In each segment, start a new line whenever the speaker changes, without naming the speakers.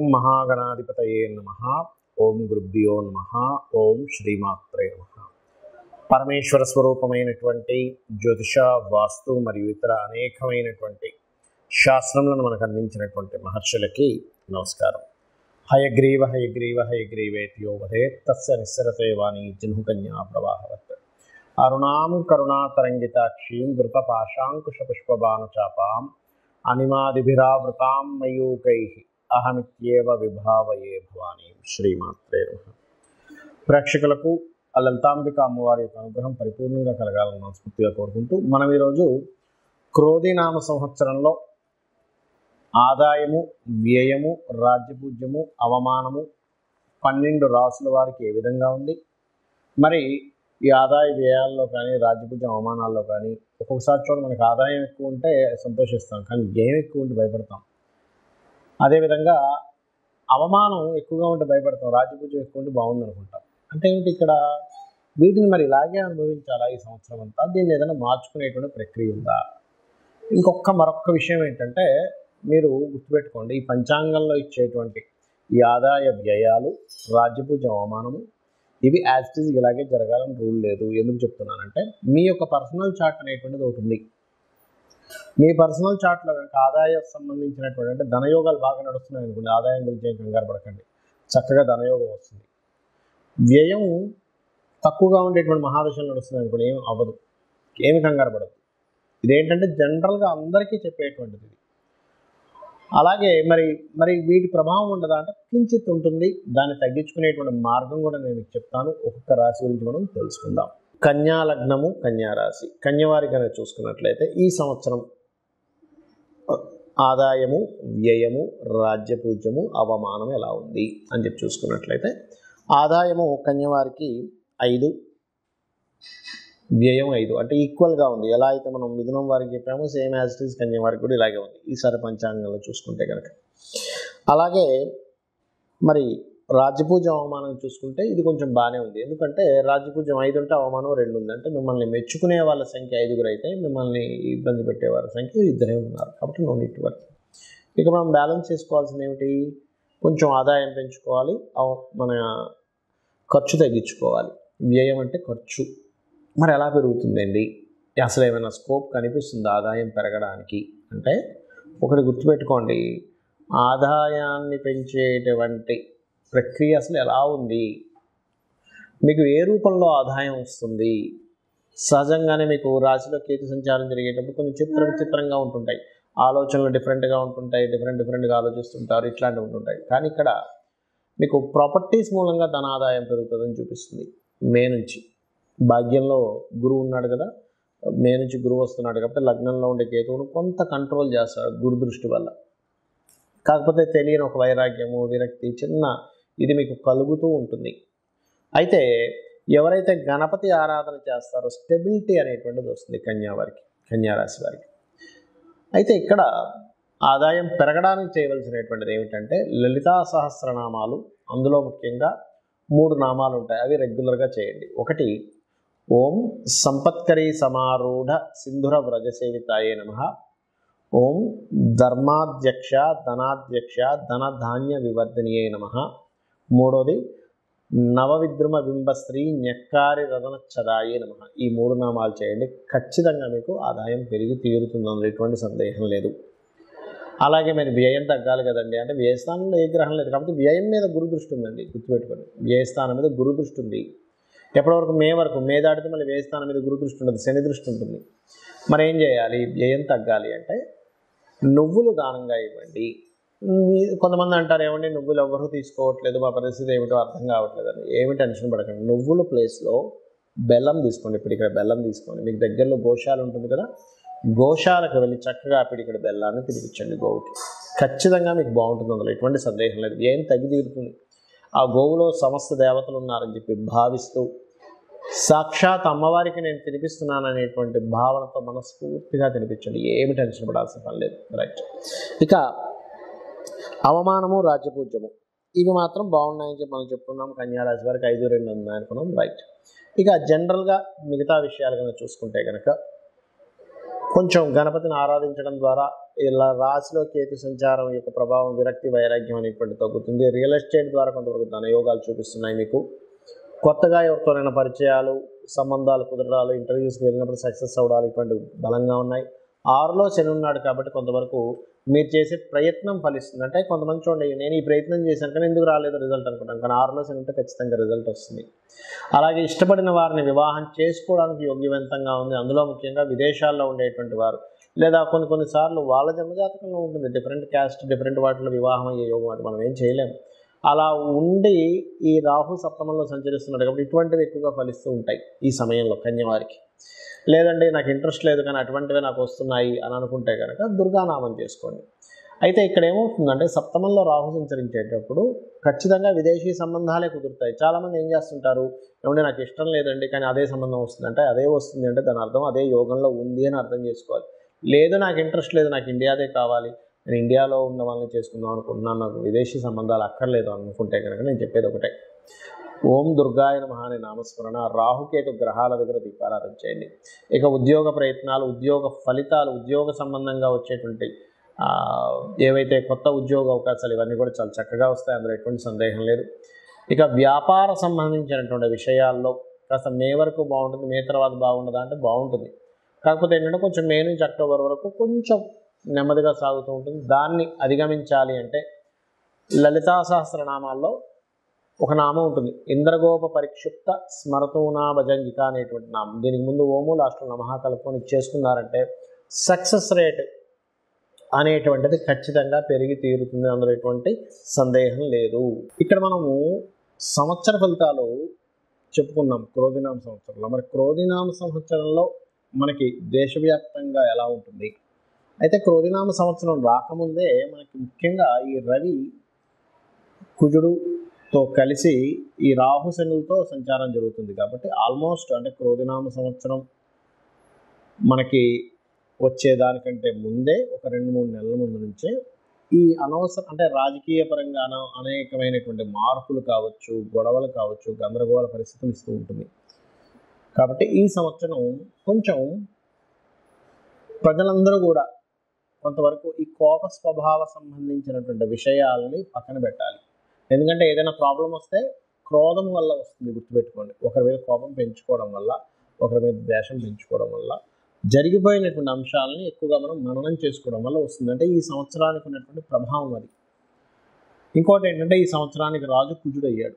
ఓం మహాగణాధిపతయే నమః. ఓం గురుభ్యో నమః. ఓం శ్రీమాత్రే నమః. పరమేశ్వర స్వరూపమైనటువంటి జ్యోతిష, వాస్తు మరియు ఇతర అనేకమైనటువంటి శాస్త్రములను మనకు అందించినటువంటి మహర్షులకి నమస్కారం. హయగ్రీవ హయగ్రీవ హయగ్రీవేత్యో వదేత్ తస్య నిస్సరతే వాణి జహ్నుకన్యా ప్రవాహవత్. అరుణాం కరుణాతరంగితాక్షీం ధృతపాశాంకుశపుష్పబాణచాపాం అనిమాదిభిరావృతాం మయూకైః అహమిత్యేవ విభావయే భవానీ. శ్రీమాత్రే నమః. ప్రేక్షకులకు ఆ లలితాంబిక అమ్మవారి యొక్క అనుగ్రహం పరిపూర్ణంగా కలగాలని మనస్ఫూర్తిగా కోరుకుంటూ మనం ఈరోజు క్రోధినామ సంవత్సరంలో ఆదాయము, వ్యయము, రాజ్యపూజ్యము, అవమానము 12 రాసుల వారికి ఏ విధంగా ఉంది, మరి ఈ ఆదాయ వ్యయాల్లో కానీ రాజ్యపూజ్యం అవమానాల్లో కానీ ఒక్కొక్కసారి చూడండి, మనకి ఆదాయం ఎక్కువ ఉంటే సంతోషిస్తాం, కానీ వ్యయం ఎక్కువ ఉంటే భయపడతాం. అదేవిధంగా అవమానం ఎక్కువగా ఉంటే భయపడతాం, రాజ్యపూజ్యం ఎక్కువ ఉంటే బాగుంది అనుకుంటాం. అంటే ఏమిటి ఇక్కడ, వీటిని మరి ఇలాగే అనుభవించాలా ఈ సంవత్సరం అంతా? దీన్ని ఏదైనా మార్చుకునేటువంటి ప్రక్రియ ఉందా? మరొక విషయం ఏంటంటే, మీరు గుర్తుపెట్టుకోండి, ఈ పంచాంగంలో ఇచ్చేటువంటి ఈ ఆదాయ వ్యయాలు, రాజ్యపూజ్యం, అవమానము ఇవి యాజ్ ఇట్ ఈజ్ ఇలాగే జరగాలని రూల్ లేదు. ఎందుకు చెప్తున్నానంటే, మీ యొక్క పర్సనల్ చార్ట్ అనేటువంటిది ఒకటి ఉంది. మీ పర్సనల్ చార్ట్లో కనుక ఆదాయ సంబంధించినటువంటి అంటే ధనయోగాలు బాగా నడుస్తున్నాయి అనుకోండి, ఆదాయం గురించి ఏం కంగారు పడకండి, చక్కగా ధనయోగం వస్తుంది. వ్యయం తక్కువగా ఉండేటువంటి మహాదశలు నడుస్తున్నాయి అనుకోండి, ఏం అవ్వదు, ఏమి కంగారు పడదు. ఇదేంటంటే జనరల్గా అందరికీ చెప్పేటువంటిది. అలాగే మరి వీటి ప్రభావం ఉండదా అంటే కించిత్ ఉంటుంది. దాన్ని తగ్గించుకునేటువంటి మార్గం కూడా నేను మీకు చెప్తాను. ఒక్కొక్క రాశి గురించి మనం తెలుసుకుందాం. కన్యా లగ్నము, కన్యా రాశి. కన్యవారి కనుక చూసుకున్నట్లయితే ఈ సంవత్సరం ఆదాయము, వ్యయము, రాజ్యపూజ్యము, అవమానం ఎలా ఉంది అని చెప్పి చూసుకున్నట్లయితే, ఆదాయము కన్యవారికి 5, వ్యయం 5, అంటే ఈక్వల్గా ఉంది. ఎలా అయితే మనం మిథునం వారికి చెప్పామో సేమ్ యాజ్ ఇట్ ఈజ్ కన్యా వారికి కూడా ఇలాగే ఉంది ఈసారి పంచాంగంలో చూసుకుంటే కనుక. అలాగే మరి రాజ్యపూజ్యం, అవమానం చూసుకుంటే ఇది కొంచెం బాగానే ఉంది. ఎందుకంటే రాజ్యపూజ్యం 5 ఉంటే అవమానం 2 ఉంది. అంటే మిమ్మల్ని మెచ్చుకునే వాళ్ళ సంఖ్య 5 అయితే మిమ్మల్ని ఇబ్బంది పెట్టే వాళ్ళ సంఖ్య 2 ఉన్నారు. కాబట్టి నో నీట్ వర్క్. ఇక మనం బ్యాలెన్స్ చేసుకోవాల్సింది ఏమిటి, కొంచెం ఆదాయం పెంచుకోవాలి, మన ఖర్చు తగ్గించుకోవాలి. వ్యయం అంటే ఖర్చు మరి ఎలా పెరుగుతుందండి, అసలు ఏమైనా స్కోప్ కనిపిస్తుంది ఆదాయం పెరగడానికి అంటే, ఒకటి గుర్తుపెట్టుకోండి, ఆదాయాన్ని పెంచేటువంటి ప్రక్రియ అసలు ఎలా ఉంది, మీకు ఏ రూపంలో ఆదాయం వస్తుంది. సహజంగానే మీకు రాశిలో కేతు సంచారం జరిగేటప్పుడు కొంచెం విచిత్రంగా ఉంటుంటాయి, ఆలోచనలు డిఫరెంట్గా ఉంటుంటాయి, డిఫరెంట్గా ఆలోచిస్తుంటారు, ఇట్లాంటివి ఉంటుంటాయి. కానీ ఇక్కడ మీకు ప్రాపర్టీస్ మూలంగా ధన ఆదాయం పెరుగుతుందని చూపిస్తుంది. మే నుంచి భాగ్యంలో గురువు ఉన్నాడు కదా, మే నుంచి గురువు వస్తున్నాడు కాబట్టి లగ్నంలో ఉండే కేతువును కొంత కంట్రోల్ చేస్తాడు గురు దృష్టి వల్ల. కాకపోతే తెలియని ఒక వైరాగ్యము, విరక్తి, చిన్న ఇది మీకు కలుగుతూ ఉంటుంది. అయితే ఎవరైతే గణపతి ఆరాధన చేస్తారో స్టెబిలిటీ అనేటువంటిది వస్తుంది కన్యా రాశి వారికి. అయితే ఇక్కడ ఆదాయం పెరగడానికి చేయవలసినటువంటిది ఏమిటంటే లలితా సహస్రనామాలు, అందులో ముఖ్యంగా 3 నామాలు ఉంటాయి, అవి రెగ్యులర్గా చేయండి. ఒకటి ఓం సంపత్కరీ సమారూఢ సింధుర వ్రజసేవితాయే నమః. ఓం ధర్మాధ్యక్ష ధనాధ్యక్ష ధనధాన్య వివర్ధినియే నమః. మూడోది నవవిద్రుమ బింబశ్రీ న్యక్కారి రదనచ్చదాయే నమః. ఈ 3 నామాలు చేయండి, ఖచ్చితంగా మీకు ఆదాయం పెరిగి తీరుతుంది, అందులో ఎటువంటి సందేహం లేదు. అలాగే మరి వ్యయం తగ్గాలి కదండి అంటే వ్యయస్థానంలో ఏ గ్రహం లేదు కాబట్టి వ్యయం మీద గురు దృష్టి ఉందండి, గుర్తుపెట్టుకోండి. వ్యయస్థానం మీద గురు దృష్టి ఉంది. ఎప్పటివరకు మే దాటితే మళ్ళీ వ్యయస్థానం మీద గురు దృష్టి ఉండదు, శని దృష్టి ఉంటుంది. మరి ఏం చేయాలి, వ్యయం తగ్గాలి అంటే నువ్వులు దానంగా ఇవ్వండి. కొంతమంది అంటారు, ఏమండి నువ్వులు ఎవరు తీసుకోవట్లేదు, మా పరిస్థితి ఏమిటో అర్థం కావట్లేదు అని. ఏమి టెన్షన్ పడకండి, నువ్వుల ప్లేస్లో బెల్లం తీసుకోండి. ఇప్పుడు ఇక్కడ బెల్లం తీసుకోండి, మీకు దగ్గరలో గోశాల ఉంటుంది కదా, గోశాలకు వెళ్ళి చక్కగా ఇక్కడ బెల్లాన్ని తినిపించండి గోవుకి. ఖచ్చితంగా మీకు బాగుంటుంది, అందులో ఎటువంటి సందేహం లేదు, ఏం తగ్గి తీరుతుంది. ఆ గోవులో సమస్త దేవతలు ఉన్నారని చెప్పి భావిస్తూ సాక్షాత్ అమ్మవారికి నేను తినిపిస్తున్నాను అనేటువంటి భావనతో మనస్ఫూర్తిగా తినిపించండి, ఏమి టెన్షన్ పడాల్సిన పని లేదు. రైట్. ఇక అవమానము, రాజ్యపూజ్యము ఇవి మాత్రం బాగున్నాయని చెప్పి మనం చెప్పుకున్నాం. కన్యారాశి వారికి 5, 2 ఉన్నాయి అనుకున్నాం. రైట్. ఇక జనరల్గా మిగతా విషయాలు కనుక చూసుకుంటే కనుక కొంచెం గణపతిని ఆరాధించడం ద్వారా ఇలా రాశిలో కేతు సంచారం యొక్క ప్రభావం విరక్తి వైరాగ్యం అనేటువంటి తగ్గుతుంది. రియల్ ఎస్టేట్ ద్వారా కొంతవరకు ధనయోగాలు చూపిస్తున్నాయి మీకు. కొత్తగా ఎవరితోనైనా పరిచయాలు, సంబంధాలు కుదరాలు, ఇంటర్వ్యూస్కి వెళ్ళినప్పుడు సక్సెస్ అవ్వడాలు ఇటువంటి బలంగా ఉన్నాయి. 6లో శని ఉన్నాడు కాబట్టి కొంతవరకు మీరు చేసే ప్రయత్నం ఫలిస్తుంది. అంటే కొంతమంది చూడండి, నేను ఈ ప్రయత్నం చేశాను కానీ ఎందుకు రాలేదు రిజల్ట్ అనుకుంటాను, కానీ 6లో శని ఉంటే ఖచ్చితంగా రిజల్ట్ వస్తుంది. అలాగే ఇష్టపడిన వారిని వివాహం చేసుకోవడానికి యోగ్యవంతంగా ఉంది. అందులో ముఖ్యంగా విదేశాల్లో ఉండేటువంటి వారు, లేదా కొన్నిసార్లు వాళ్ళ జన్మజాతకంలో ఉంటుంది డిఫరెంట్ క్యాస్ట్, డిఫరెంట్ వాటిలో వివాహం అయ్యే యోగం, అది మనం ఏం చేయలేము. అలా ఉండి ఈ రాహు సప్తమంలో సంచరిస్తున్నాడు కాబట్టి ఇటువంటివి ఎక్కువగా ఫలిస్తూ ఉంటాయి ఈ సమయంలో కన్యవారికి. లేదండి నాకు ఇంట్రెస్ట్ లేదు కానీ అటువంటివే నాకు వస్తున్నాయి అని అనుకుంటే కనుక దుర్గానామం చేసుకోండి. అయితే ఇక్కడ ఏమవుతుందంటే సప్తమంలో రాహు సంచరించేటప్పుడు ఖచ్చితంగా విదేశీ సంబంధాలే కుదురుతాయి. చాలామంది ఏం చేస్తుంటారు, ఏమంటే నాకు ఇష్టం లేదండి కానీ అదే సంబంధం వస్తుంది అంటే, అదే వస్తుంది అంటే దాని అర్థం అదే యోగంలో ఉంది అని అర్థం చేసుకోవాలి. లేదు నాకు ఇంట్రెస్ట్ లేదు, నాకు ఇండియాదే కావాలి, నేను ఇండియాలో ఉన్న వాళ్ళని చేసుకుందాం అనుకుంటున్నాను, నాకు విదేశీ సంబంధాలు అక్కర్లేదు అనుకుంటే కనుక నేను చెప్పేది ఒకటే, ఓం దుర్గాయ నమః అనే నామస్మరణ, రాహుకేతు గ్రహాల దగ్గర దీపారాధన చేయండి. ఇక ఉద్యోగ ప్రయత్నాలు, ఉద్యోగ ఫలితాలు, ఉద్యోగ సంబంధంగా వచ్చేటువంటి ఏవైతే కొత్త ఉద్యోగ అవకాశాలు ఇవన్నీ కూడా చాలా చక్కగా వస్తాయి, అందులో ఎటువంటి సందేహం లేదు. ఇక వ్యాపార సంబంధించినటువంటి విషయాల్లో కాస్త మే వరకు బాగుంటుంది, మే తర్వాత బాగుండదా అంటే బాగుంటుంది. కాకపోతే ఏంటంటే కొంచెం మే నుంచి అక్టోబర్ వరకు కొంచెం నెమ్మదిగా సాగుతూ ఉంటుంది. దాన్ని అధిగమించాలి అంటే లలితా సహస్రనామాల్లో ఒక నామం ఉంటుంది, ఇంద్రగోప పరిక్షిప్త స్మరతూనా భజంగిక అనేటువంటి నామం. దీనికి ముందు ఓము లాస్ట్లో నమః కలుపుకొని చేసుకున్నారంటే సక్సెస్ రేట్ అనేటువంటిది ఖచ్చితంగా పెరిగి తీరుతుంది, అందులో ఎటువంటి సందేహం లేదు. ఇక్కడ మనము సంవత్సర ఫలితాలు చెప్పుకున్నాం క్రోధినామ సంవత్సరంలో. మరి క్రోధినామ సంవత్సరంలో మనకి దేశవ్యాప్తంగా ఎలా ఉంటుంది? అయితే క్రోధినామ సంవత్సరం రాకముందే మనకి ముఖ్యంగా ఈ రవి కుజుడుతో కలిసి ఈ రాహు శనులతో సంచారం జరుగుతుంది కాబట్టి ఆల్మోస్ట్ అంటే క్రోధినామ సంవత్సరం మనకి వచ్చేదానికంటే ముందే ఒక 2-3 నెలల ముందు నుంచే ఈ అనవసరం అంటే రాజకీయ పరంగా అనేకమైనటువంటి మార్పులు కావచ్చు, గొడవలు కావచ్చు, గందరగోళ పరిస్థితులు ఇస్తూ ఉంటుంది. కాబట్టి ఈ సంవత్సరం కొంచెం ప్రజలందరూ కూడా కొంతవరకు ఈ కోప స్వభావ సంబంధించినటువంటి విషయాలని పక్కన పెట్టాలి. ఎందుకంటే ఏదైనా ప్రాబ్లం వస్తే క్రోధం వల్ల వస్తుంది, గుర్తుపెట్టుకోండి. ఒకరి మీద కోపం పెంచుకోవడం వల్ల, ఒకరి మీద ద్వేషం పెంచుకోవడం వల్ల జరిగిపోయినటువంటి అంశాలని ఎక్కువగా మనం మననం చేసుకోవడం వల్ల వస్తుంది. అంటే ఈ సంవత్సరానికి ఉన్నటువంటి ప్రభావం అది. ఇంకోటి ఏంటంటే ఈ సంవత్సరానికి రాజు కుజుడు అయ్యాడు.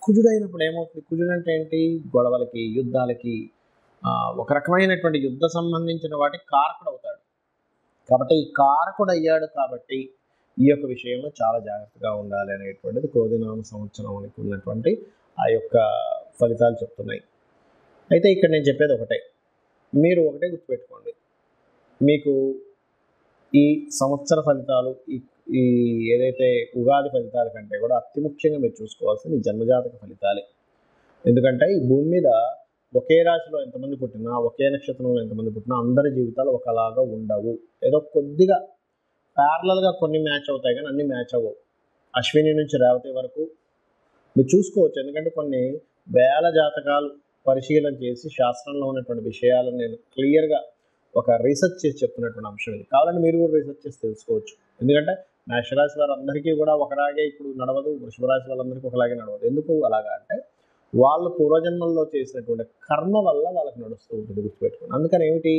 కుజుడు అయినప్పుడు ఏమవుతుంది, కుజుడు అంటే ఏంటి, గొడవలకి, యుద్ధాలకి, ఒక రకమైనటువంటి యుద్ధ సంబంధించిన వాటికి కారకుడు అవుతాడు. కాబట్టి ఈ కారకుడు అయ్యాడు కాబట్టి ఈ యొక్క విషయంలో చాలా జాగ్రత్తగా ఉండాలి అనేటువంటిది క్రోధినామ సంవత్సరానికి ఉన్నటువంటి ఆ యొక్క ఫలితాలు చెప్తున్నాయి. అయితే ఇక్కడ నేను చెప్పేది ఒకటే, మీరు ఒకటే గుర్తుపెట్టుకోండి, మీకు ఈ సంవత్సర ఫలితాలు ఈ ఏదైతే ఉగాది ఫలితాల కంటే కూడా అతి ముఖ్యంగా మీరు చూసుకోవాల్సింది ఈ జన్మజాతక ఫలితాలే. ఎందుకంటే ఈ భూమి మీద ఒకే రాశిలో ఎంతమంది పుట్టినా, ఒకే నక్షత్రంలో ఎంతమంది పుట్టినా అందరి జీవితాలు ఒకలాగా ఉండవు. ఏదో కొద్దిగా ప్యారలల్గా కొన్ని మ్యాచ్ అవుతాయి కానీ అన్ని మ్యాచ్ అవ్వవు. అశ్విని నుంచి రేవతి వరకు మీరు చూసుకోవచ్చు. ఎందుకంటే కొన్ని వేల జాతకాలు పరిశీలన చేసి శాస్త్రంలో ఉన్నటువంటి విషయాలను నేను క్లియర్గా ఒక రీసెర్చ్ చేసి చెప్తున్నటువంటి అంశం ఇది. కావాలంటే మీరు కూడా రీసెర్చ్ చేసి తెలుసుకోవచ్చు. ఎందుకంటే మేషరాశి వారందరికీ కూడా ఒకలాగే ఇప్పుడు నడవదు, వృషభ రాశి వాళ్ళందరికీ ఒకలాగే నడవదు. ఎందుకు అలాగా అంటే వాళ్ళు పూర్వజన్మల్లో చేసినటువంటి కర్మ వల్ల వాళ్ళకి నడుస్తూ ఉంటుంది, గుర్తుపెట్టుకోండి. అందుకని ఏమిటి,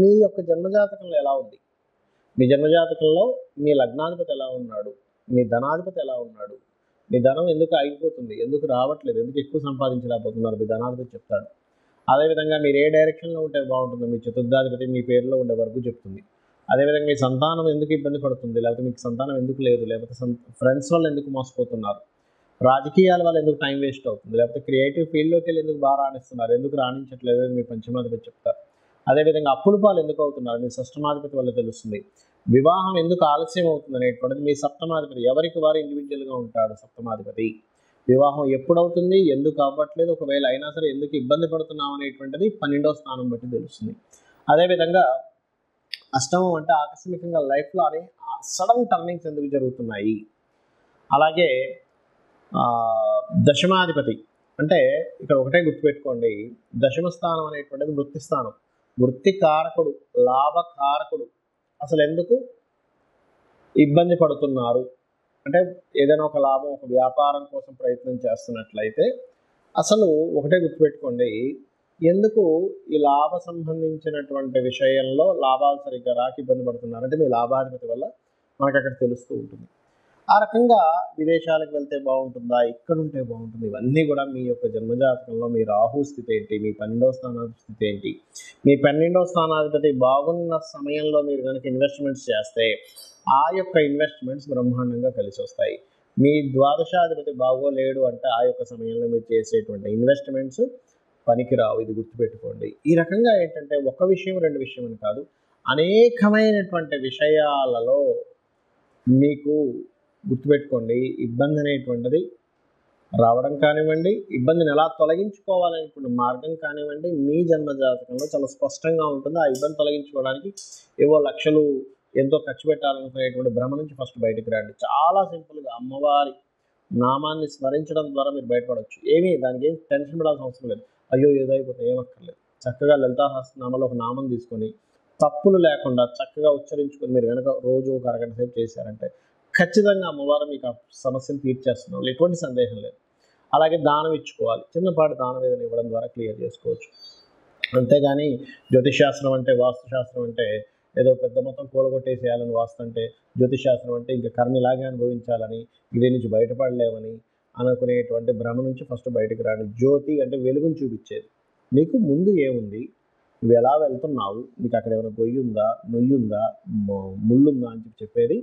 మీ యొక్క జన్మజాతకంలో ఎలా ఉంది, మీ జన్మజాతకంలో మీ లగ్నాధిపతి ఎలా ఉన్నాడు, మీ ధనాధిపతి ఎలా ఉన్నాడు, మీ ధనం ఎందుకు ఆగిపోతుంది, ఎందుకు రావట్లేదు, ఎందుకు ఎక్కువ సంపాదించలేకపోతున్నారు, మీ ధనాధిపతి చెప్తాడు. అదేవిధంగా మీరు ఏ డైరెక్షన్లో ఉంటే బాగుంటుందో మీ చతుర్థాధిపతి మీ పేరులో ఉండే వరకు చెప్తుంది. అదేవిధంగా మీ సంతానం ఎందుకు ఇబ్బంది పడుతుంది, లేకపోతే మీకు సంతానం ఎందుకు లేదు, లేకపోతే ఫ్రెండ్స్ వాళ్ళు ఎందుకు మోసపోతున్నారు, రాజకీయాల వల్ల ఎందుకు టైం వేస్ట్ అవుతుంది, లేకపోతే క్రియేటివ్ ఫీల్డ్లోకి వెళ్ళి ఎందుకు బాగా రాణిస్తున్నారు, ఎందుకు రాణించట్లేదు అని మీ పంచమాధిపతి చెప్తారు. అదేవిధంగా అప్పుల పాలు ఎందుకు అవుతున్నారు, మీ షష్టమాధిపతి వల్ల తెలుస్తుంది. వివాహం ఎందుకు ఆలస్యం అవుతుంది అనేటువంటిది మీ సప్తమాధిపతి, ఎవరికి వారు ఇండివిజువల్గా ఉంటాడు సప్తమాధిపతి. వివాహం ఎప్పుడు అవుతుంది, ఎందుకు అవ్వట్లేదు, ఒకవేళ అయినా సరే ఎందుకు ఇబ్బంది పడుతున్నాం అనేటువంటిది 12వ స్థానం బట్టి తెలుస్తుంది. అదేవిధంగా అష్టమం అంటే ఆకస్మికంగా లైఫ్లో అనే సడన్ టర్నింగ్స్ ఎందుకు జరుగుతున్నాయి. అలాగే దశమాధిపతి అంటే ఇక్కడ ఒకటే గుర్తుపెట్టుకోండి, దశమ స్థానం అనేటువంటిది వృత్తి స్థానం. వృత్తి కారకుడు, లాభకారకుడు, అసలు ఎందుకు ఇబ్బంది పడుతున్నారు అంటే ఏదైనా ఒక లాభం ఒక వ్యాపారం కోసం ప్రయత్నం చేస్తున్నట్లయితే అసలు ఒకటే గుర్తుపెట్టుకోండి, ఎందుకు ఈ లాభ సంబంధించినటువంటి విషయంలో లాభాలు సరిగ్గా రాక ఇబ్బంది పడుతున్నారంటే మీ లాభాధిపతి వల్ల మనకు అక్కడ తెలుస్తూ ఉంటుంది. ఆ రకంగా విదేశాలకు వెళ్తే బాగుంటుందా, ఇక్కడ ఉంటే బాగుంటుంది, ఇవన్నీ కూడా మీ యొక్క జన్మజాతకంలో మీ రాహు స్థితి ఏంటి, మీ 12వ స్థానాధిపతి స్థితి ఏంటి, మీ 12వ స్థానాధిపతి బాగున్న సమయంలో మీరు కనుక ఇన్వెస్ట్మెంట్స్ చేస్తే ఆ యొక్క ఇన్వెస్ట్మెంట్స్ బ్రహ్మాండంగా కలిసి వస్తాయి. మీ ద్వాదశాధిపతి బాగోలేడు అంటే ఆ యొక్క సమయంలో మీరు చేసేటువంటి ఇన్వెస్ట్మెంట్స్ పనికిరావు. ఇది గుర్తుపెట్టుకోండి. ఈ రకంగా ఏంటంటే ఒక విషయం రెండు విషయం అని కాదు, అనేకమైనటువంటి విషయాలలో మీకు గుర్తుపెట్టుకోండి ఇబ్బంది అనేటువంటిది రావడం కానివ్వండి, ఇబ్బందిని ఎలా తొలగించుకోవాలనేటువంటి మార్గం కానివ్వండి, మీ జన్మజాతకంలో చాలా స్పష్టంగా ఉంటుంది. ఆ ఇబ్బంది తొలగించుకోవడానికి ఏవో లక్షలు ఎంతో ఖర్చు పెట్టాలనుకునేటువంటి భ్రమ నుంచి ఫస్ట్ బయటకు రండి. చాలా సింపుల్గా అమ్మవారి నామాన్ని స్మరించడం ద్వారా మీరు బయటపడవచ్చు. దానికి ఏం టెన్షన్ పడాల్సిన అవసరం లేదు. అయ్యో ఏదో అయిపోతుంది, ఏమక్కర్లేదు. చక్కగా లలితా సహస్రనామాలో ఒక నామం తీసుకొని తప్పులు లేకుండా చక్కగా ఉచ్చరించుకొని మీరు కనుక రోజు ఒక అరగంట సేపు చేశారంటే ఖచ్చితంగా అమ్మవారు మీకు ఆ సమస్యను తీర్చేస్తున్నాం, ఎటువంటి సందేహం లేదు. అలాగే దానం ఇచ్చుకోవాలి, చిన్నపాటి దానం ఏదైనా ఇవ్వడం ద్వారా క్లియర్ చేసుకోవచ్చు. అంతేగాని జ్యోతిషాస్త్రం అంటే వాస్తుశాస్త్రం అంటే ఏదో పెద్ద మొత్తం కూలగొట్టేసేయాలని వాస్తు అంటే, జ్యోతిషాస్త్రం అంటే ఇంకా కర్మ ఇలాగే అనుభవించాలని, ఇదే నుంచి బయటపడలేమని అనుకునేటువంటి భ్రమ నుంచి ఫస్ట్ బయటకు రాండి. జ్యోతి అంటే వెలుగుని చూపించేది. మీకు ముందు ఏముంది, నువ్వు ఎలా వెళ్తున్నావు, నీకు అక్కడ ఏమైనా గొయ్యి ఉందా, నొయ్యి ఉందా, ముళ్ళుందా అని చెప్పేది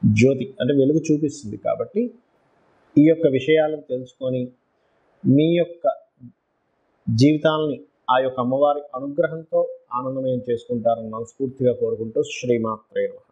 జ్యోతి అంటే వెలుగు చూపిస్తుంది. కాబట్టి ఈ యొక్క విషయాలను తెలుసుకొని మీ యొక్క జీవితాలని ఆ యొక్క అమ్మవారి అనుగ్రహంతో ఆనందమయం చేసుకుంటారని మనస్ఫూర్తిగా కోరుకుంటూ శ్రీమాత్రే నమః.